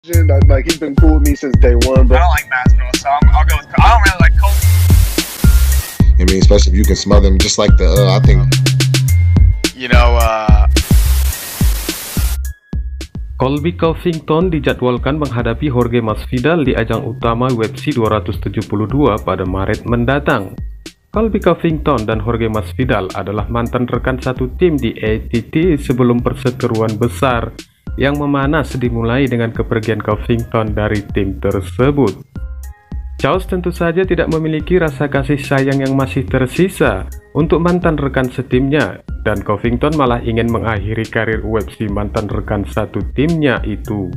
Like he's been cool with me since day one, I but don't like Masvidal, so I'll go with. I don't really like Colby. I mean, especially if you can smother them, just like the I think. Colby Covington dijadwalkan menghadapi Jorge Masvidal di ajang utama UFC 272 pada Maret mendatang. Colby Covington dan Jorge Masvidal adalah mantan rekan satu tim di ATT sebelum perseteruan besar yang memanas dimulai dengan kepergian Covington dari tim tersebut. Chaos tentu saja tidak memiliki rasa kasih sayang yang masih tersisa untuk mantan rekan setimnya, dan Covington malah ingin mengakhiri karir UFC mantan rekan satu timnya itu.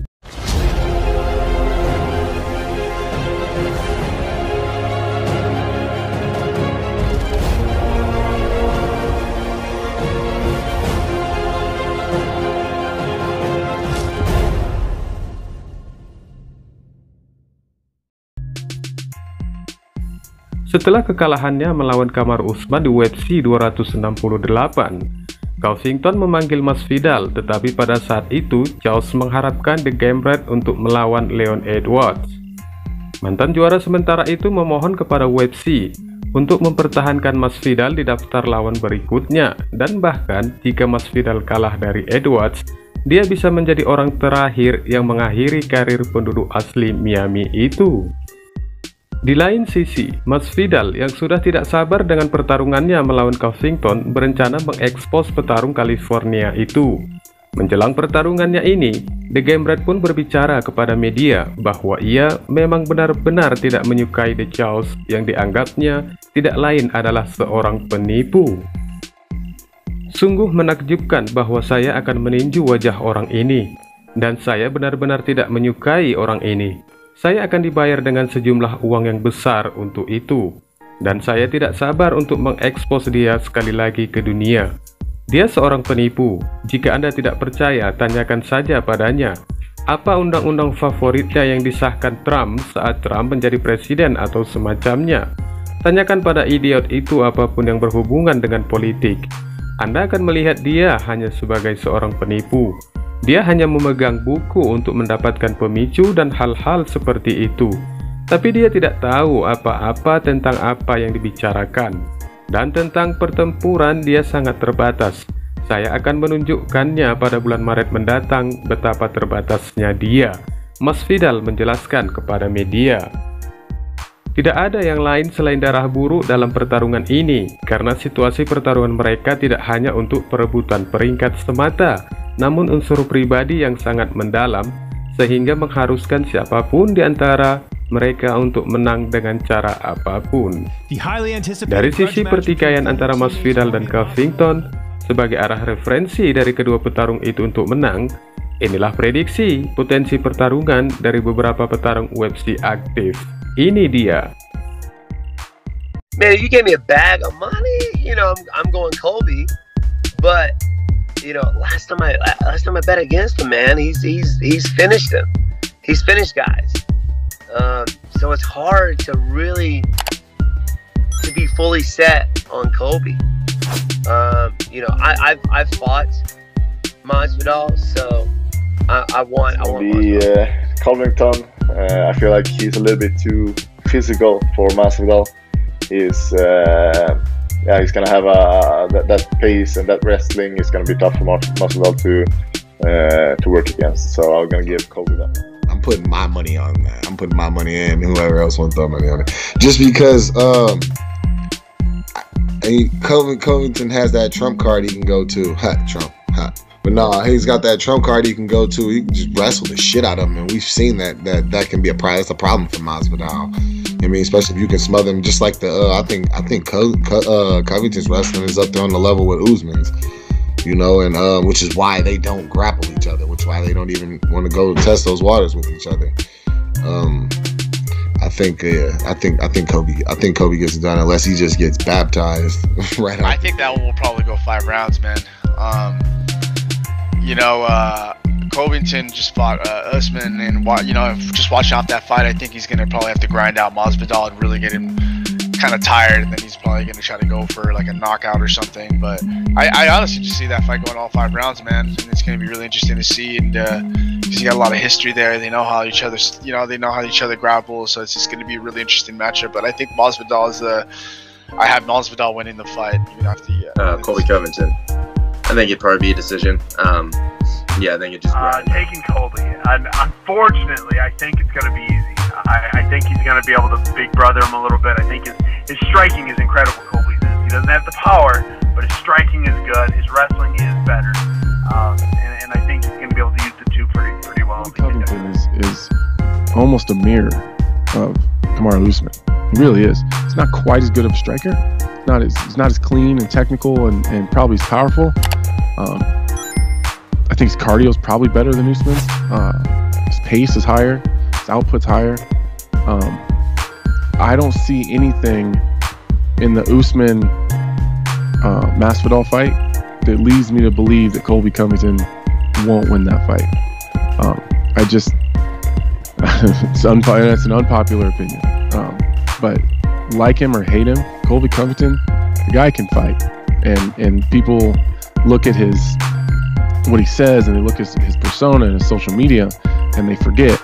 Setelah kekalahannya melawan Kamar Usman di UFC 268, Covington memanggil Masvidal, tetapi pada saat itu Chaos mengharapkan The Gambit untuk melawan Leon Edwards. Mantan juara sementara itu memohon kepada UFC untuk mempertahankan Masvidal di daftar lawan berikutnya, dan bahkan jika Masvidal kalah dari Edwards, dia bisa menjadi orang terakhir yang mengakhiri karir penduduk asli Miami itu. Di lain sisi, Masvidal yang sudah tidak sabar dengan pertarungannya melawan Covington berencana mengekspos petarung California itu. Menjelang pertarungannya ini, The Gambit pun berbicara kepada media bahwa ia memang benar-benar tidak menyukai The Chaos yang dianggapnya tidak lain adalah seorang penipu. Sungguh menakjubkan bahwa saya akan meninju wajah orang ini, dan saya benar-benar tidak menyukai orang ini. Saya akan dibayar dengan sejumlah uang yang besar untuk itu, dan saya tidak sabar untuk mengekspos dia sekali lagi ke dunia. Dia seorang penipu. Jika Anda tidak percaya, tanyakan saja padanya. Apa undang-undang favoritnya yang disahkan Trump saat Trump menjadi presiden atau semacamnya? Tanyakan pada idiot itu apapun yang berhubungan dengan politik. Anda akan melihat dia hanya sebagai seorang penipu. Dia hanya memegang buku untuk mendapatkan pemicu dan hal-hal seperti itu. Tapi dia tidak tahu apa-apa tentang apa yang dibicarakan. Dan tentang pertempuran dia sangat terbatas. Saya akan menunjukkannya pada bulan Maret mendatang betapa terbatasnya dia, Masvidal menjelaskan kepada media. Tidak ada yang lain selain darah buruk dalam pertarungan ini, karena situasi pertarungan mereka tidak hanya untuk perebutan peringkat semata, namun unsur pribadi yang sangat mendalam, sehingga mengharuskan siapapun di antara mereka untuk menang dengan cara apapun. Dari sisi pertikaian antara Masvidal dan Covington, sebagai arah referensi dari kedua petarung itu untuk menang, inilah prediksi potensi pertarungan dari beberapa petarung UFC aktif. Ini dia. Man, if you gave me a bag of money, you know, I'm going Colby, but you know, last time I bet against him, man, he's finished him. He's finished guys. So it's hard to be fully set on Colby. You know, I've fought Masvidal, so I want Covington. I feel like he's a little bit too physical for Masvidal. He's gonna have that pace and that wrestling is gonna be tough for Masvidal to work against. So I'm gonna give Colby that. I'm putting my money on that. I'm putting my money in. Whoever else wants to throw money on it, just because Covington has that trump card he can go to. Trump. But no, he's got that trump card he can go to. He can just wrestle the shit out of him, and we've seen that can be that's a problem for Masvidal. I mean, especially if you can smother him, just like the I think Covington's wrestling is up there on the level with Usman's, you know, and which is why they don't grapple each other, which is why they don't even want to go test those waters with each other. I think Colby gets it done unless he just gets baptized right. I think that one will probably go 5 rounds, man. You know, Covington just fought Usman, and you know, just watching off that fight, I think he's gonna probably have to grind out Masvidal and really get him kind of tired, and then he's probably gonna try to go for like a knockout or something. But I honestly just see that fight going all 5 rounds, man, and it's gonna be really interesting to see. And because you got a lot of history there. They know how each other, they know how each other grapple. So it's just going to be a really interesting matchup. But I think Masvidal is I have Masvidal winning the fight even after Colby Covington. I think it'd probably be a decision. Yeah, I think it just taking Colby. Unfortunately, I think it's going to be easy. I think he's going to be able to big brother him a little bit. I think his striking is incredible. Colby's is. He doesn't have the power, but his striking is good. His wrestling is better, and I think he's going to be able to use the two pretty well. Covington is almost a mirror of Kamaru Usman. He really is. He's not quite as good of a striker. He's not as clean and technical and probably as powerful. I think his cardio is probably better than Usman's. His pace is higher. His output's higher. I don't see anything in the Usman Masvidal fight that leads me to believe that Colby Covington won't win that fight. That's an unpopular opinion. But like him or hate him, Colby Covington, the guy can fight. And people look at what he says, and they look at his persona and his social media, and they forget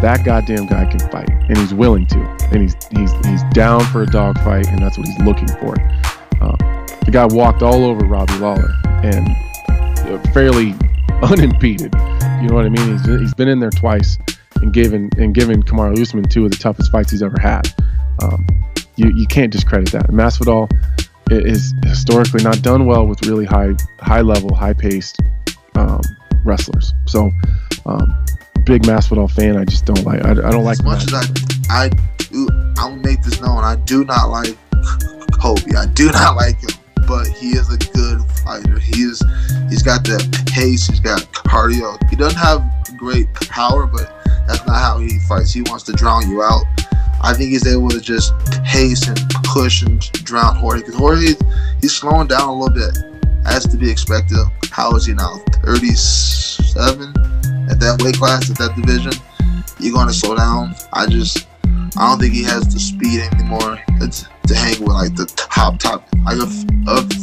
that goddamn guy can fight, and he's willing to, and he's down for a dog fight, and that's what he's looking for. The guy walked all over Robbie Lawler, and fairly unimpeded. You know what I mean? He's been in there twice and given Kamaru Usman two of the toughest fights he's ever had. You can't discredit that. Masvidal is historically not done well with really high level, high paced wrestlers. So big Masvidal fan. I just don't like. I don't like. As much as I'll make this known. I do not like Colby. I do not like him, but he is a good fighter. He's got the pace. He's got cardio. He doesn't have great power, but that's not how he fights. He wants to drown you out. I think he's able to just pace and push and drown Jorge. Because Jorge, he's slowing down a little bit, as to be expected. How is he now? 37 at that weight class, at that division. You're going to slow down. I don't think he has the speed anymore to hang with like the top. Like a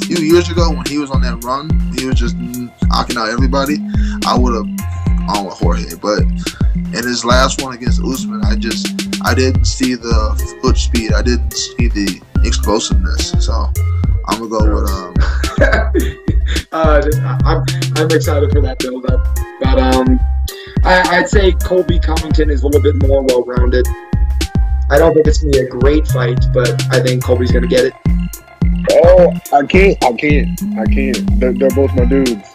few years ago when he was on that run, he was just knocking out everybody. I would have gone with Jorge, but in his last one against Usman, I didn't see the foot speed. I didn't see the explosiveness. So I'm gonna go with I'm excited for that build up, but I'd say Colby Covington is a little bit more well-rounded. I don't think it's gonna be a great fight, but I think Colby's gonna get it. Oh, I can't. They're both my dudes.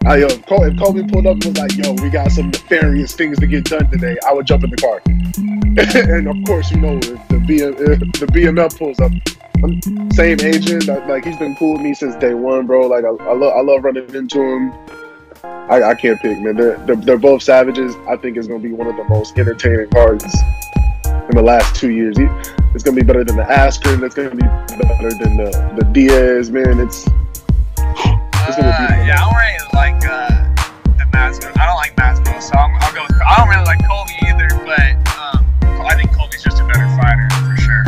If Colby pulled up and was like, yo, we got some nefarious things to get done today, I would jump in the car. And of course, if the BMF pulls up, same agent, like he's been cool with me since day one, bro. Like I love running into him. I can't pick, man. They're both savages. I think it's gonna be one of the most entertaining cards in the last 2 years. It's gonna be better than the Askren. It's gonna be better than the Diaz, man. It's gonna be. Yeah, I don't really like the Masvidal. I don't like Masvidal, so I'll go with. I don't really like Colby either, but I think Colby's just a better fighter for sure.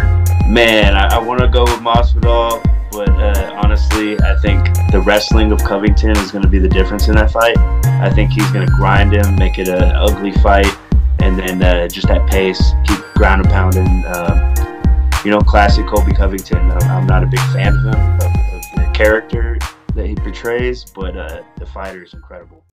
Man, I want to go with Masvidal, but honestly, I think the wrestling of Covington is going to be the difference in that fight. I think he's going to grind him, make it an ugly fight, and then just that pace, keep ground and pounding. Classic Colby Covington. I'm not a big fan of him, of the character that he portrays, but the fighter is incredible.